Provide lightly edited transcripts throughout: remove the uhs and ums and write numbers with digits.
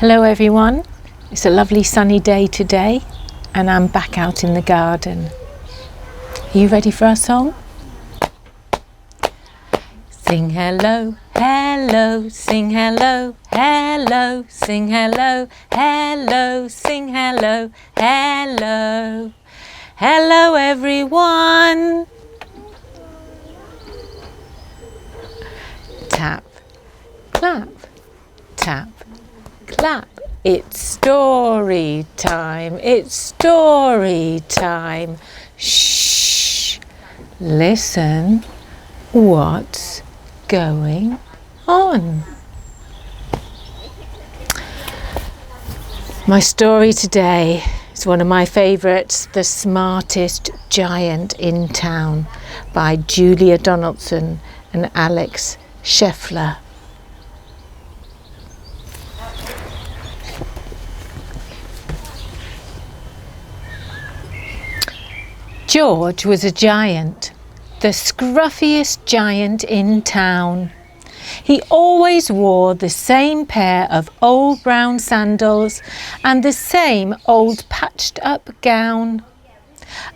Hello everyone, it's a lovely sunny day today and I'm back out in the garden. Are you ready for our song? Sing hello, hello, sing hello, hello, sing hello, hello, sing hello, hello. Hello everyone. Tap, clap, tap, clap. It's story time, it's story time. Shh, listen, what's going on? My story today is one of my favourites, The Smartest Giant in Town by Julia Donaldson and Alex Shaffler. George was a giant, the scruffiest giant in town. He always wore the same pair of old brown sandals and the same old patched up gown.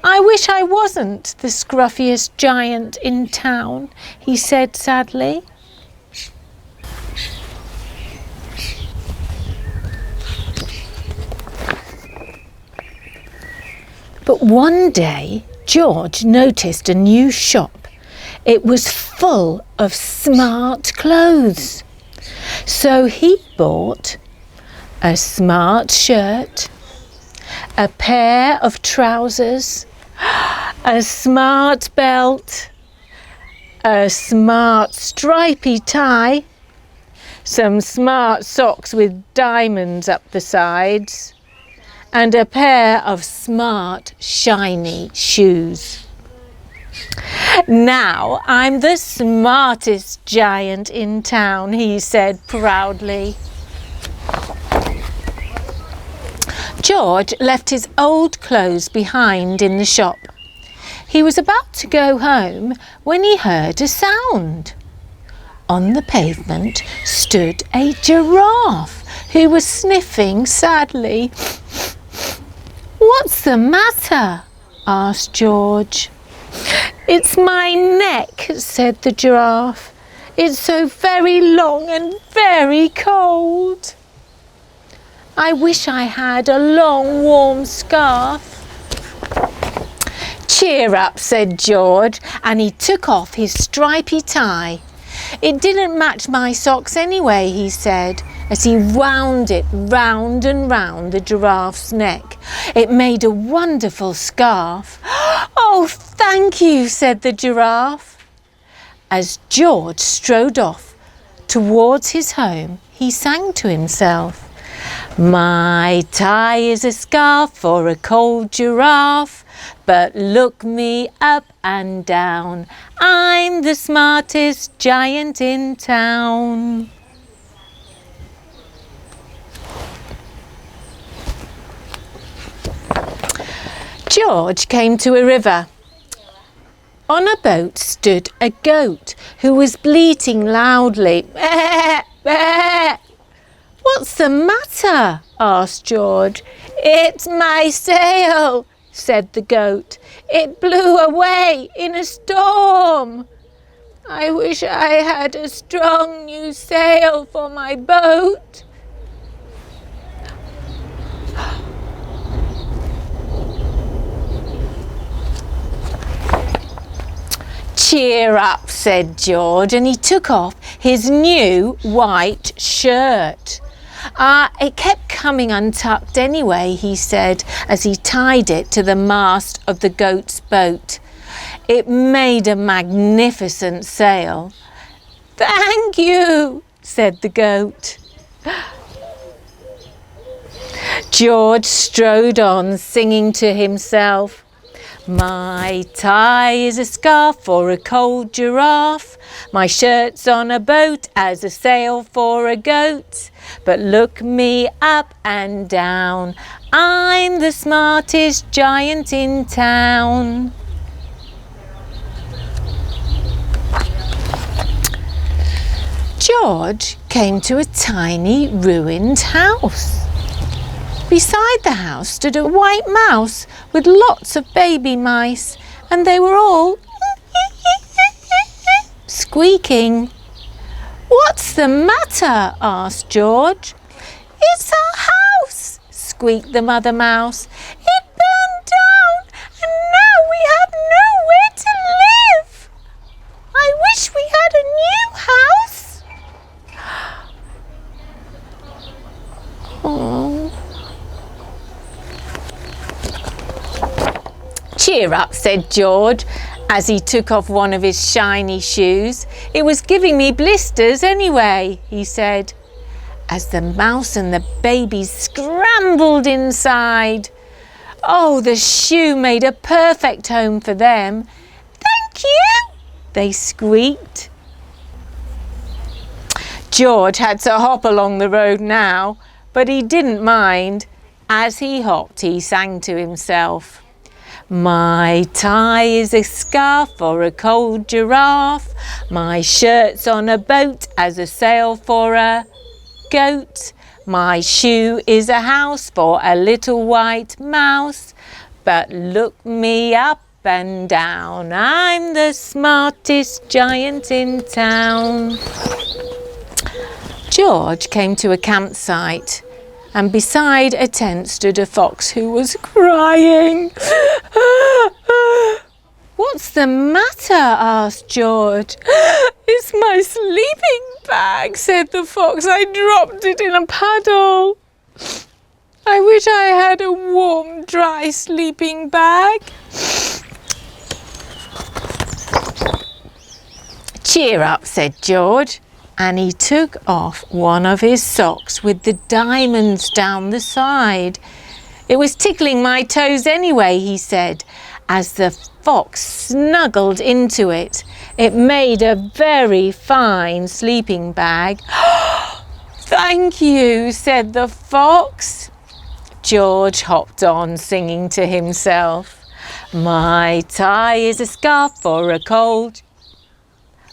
I wish I wasn't the scruffiest giant in town, he said sadly. But one day, George noticed a new shop. It was full of smart clothes. So he bought a smart shirt, a pair of trousers, a smart belt, a smart stripy tie, some smart socks with diamonds up the sides, and a pair of smart, shiny shoes. Now I'm the smartest giant in town, he said proudly. George left his old clothes behind in the shop. He was about to go home when he heard a sound. On the pavement stood a giraffe who was sniffing sadly. "What's the matter?" asked George. "It's my neck," said the giraffe. "It's so very long and very cold. I wish I had a long warm scarf." "Cheer up," said George, and he took off his stripy tie. "It didn't match my socks anyway," he said, as he wound it round and round the giraffe's neck. It made a wonderful scarf. "Oh, thank you," said the giraffe. As George strode off towards his home, he sang to himself, "My tie is a scarf for a cold giraffe, but look me up and down, I'm the smartest giant in town." George came to a river. On a boat stood a goat who was bleating loudly. "Bah, bah." "What's the matter?" asked George. "It's my sail," said the goat. "It blew away in a storm. I wish I had a strong new sail for my boat." "Cheer up," said George, and he took off his new white shirt. It kept coming untucked anyway," he said, as he tied it to the mast of the goat's boat. It made a magnificent sail. "Thank you," said the goat. George strode on, singing to himself, "My tie is a scarf for a cold giraffe. My shirt's on a boat as a sail for a goat. But look me up and down, I'm the smartest giant in town." George came to a tiny ruined house. Beside the house stood a white mouse with lots of baby mice, and they were all squeaking. "What's the matter?" asked George. "It's our house," squeaked the mother mouse. "It burned down and now we have nowhere to live. I wish we had a new house." Oh. "Cheer up," said George, as he took off one of his shiny shoes. "It was giving me blisters anyway," he said, as the mouse and the babies scrambled inside. Oh, the shoe made a perfect home for them. "Thank you," they squeaked. George had to hop along the road now, but he didn't mind. As he hopped, he sang to himself. "My tie is a scarf for a cold giraffe. My shirt's on a boat as a sail for a goat. My shoe is a house for a little white mouse. But look me up and down, I'm the smartest giant in town." George came to a campsite, and beside a tent stood a fox who was crying. "What's the matter?" asked George. "It's my sleeping bag," said the fox. "I dropped it in a puddle. I wish I had a warm, dry sleeping bag." "Cheer up," said George, and he took off one of his socks with the diamonds down the side. "It was tickling my toes anyway," he said, as the fox snuggled into it. It made a very fine sleeping bag. "Thank you," said the fox. George hopped on, singing to himself. "My tie is a scarf for a cold.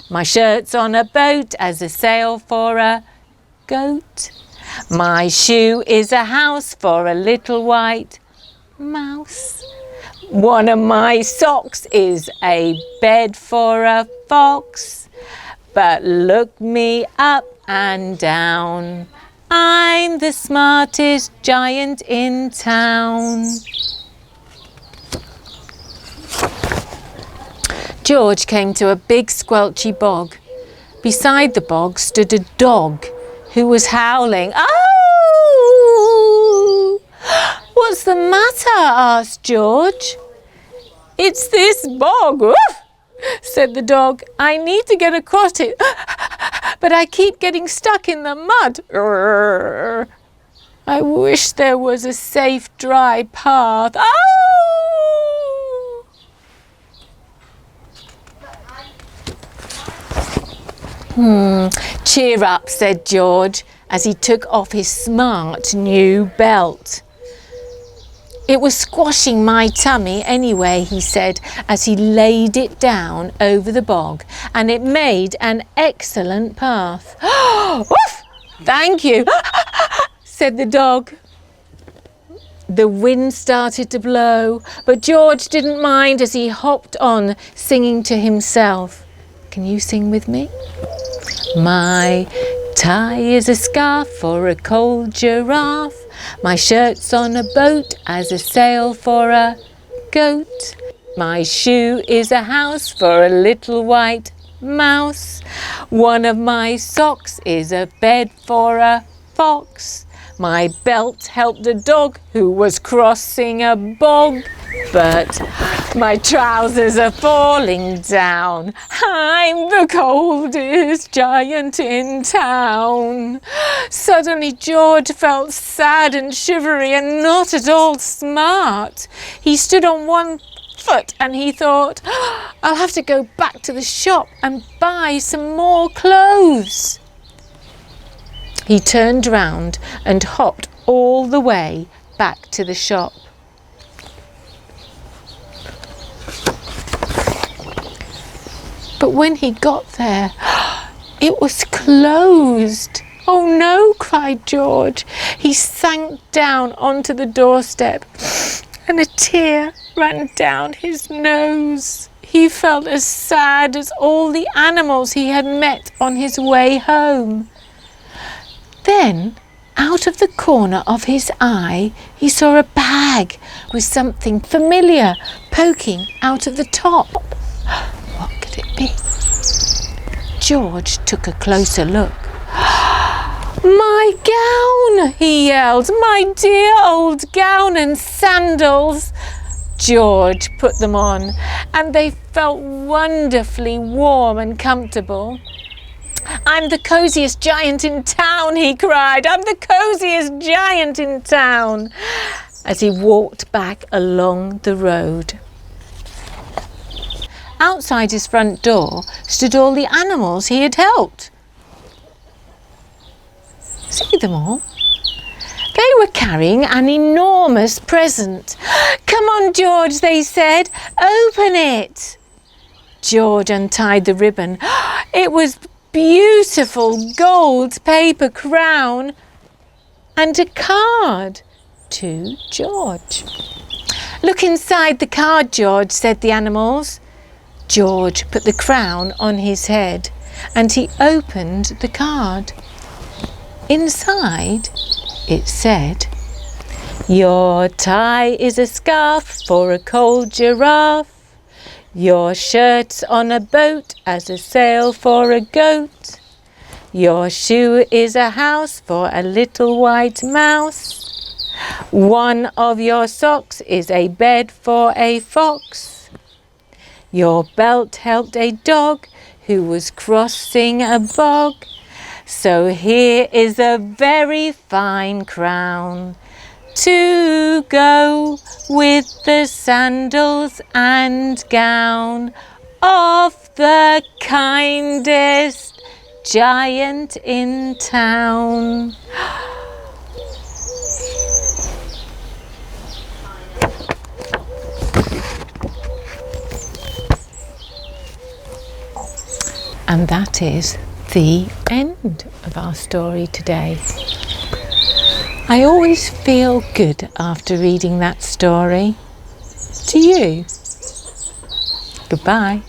My shirt's on a boat as a sail for a goat. My shoe is a house for a little white mouse. One of my socks is a bed for a fox. But look me up and down, I'm the smartest giant in town." George came to a big squelchy bog. Beside the bog stood a dog who was howling. "Oh! What's the matter?" asked George. "It's this bog," said the dog. "I need to get across it, but I keep getting stuck in the mud. I wish there was a safe, dry path." Oh! "Cheer up," said George, as he took off his smart new belt. "It was squashing my tummy anyway," he said, as he laid it down over the bog, "and it made an excellent path." "Woof! Thank you," said the dog. The wind started to blow, but George didn't mind as he hopped on, singing to himself. Can you sing with me? "My tie is a scarf for a cold giraffe. My shirt's on a boat as a sail for a goat. My shoe is a house for a little white mouse. One of my socks is a bed for a fox. My belt helped a dog who was crossing a bog. But my trousers are falling down. I'm the coldest giant in town." Suddenly George felt sad and shivery and not at all smart. He stood on one foot and he thought, "I'll have to go back to the shop and buy some more clothes." He turned round and hopped all the way back to the shop. But when he got there, It was closed. Oh no, cried George. He sank down onto the doorstep and a tear ran down his nose. He felt as sad as all the animals he had met on his way home. Then, out of the corner of his eye, he saw a bag with something familiar poking out of the top. What could it be? George took a closer look. My gown, he yelled, my dear old gown and sandals. George put them on and they felt wonderfully warm and comfortable. I'm the cosiest giant in town, he cried. I'm the cosiest giant in town, as he walked back along the road. Outside his front door stood all the animals he had helped. See them all? They were carrying an enormous present. Come on, George, they said. Open it. George untied the ribbon. It was beautiful gold paper crown and a card to George. Look inside the card, George, said the animals. George put the crown on his head and he opened the card. Inside it said, your tie is a scarf for a cold giraffe. Your shirt's on a boat as a sail for a goat. Your shoe is a house for a little white mouse. One of your socks is a bed for a fox. Your belt helped a dog who was crossing a bog. So here is a very fine crown to go with the sandals and gown of the kindest giant in town. And that is the end of our story today. I always feel good after reading that story. Do you? Goodbye.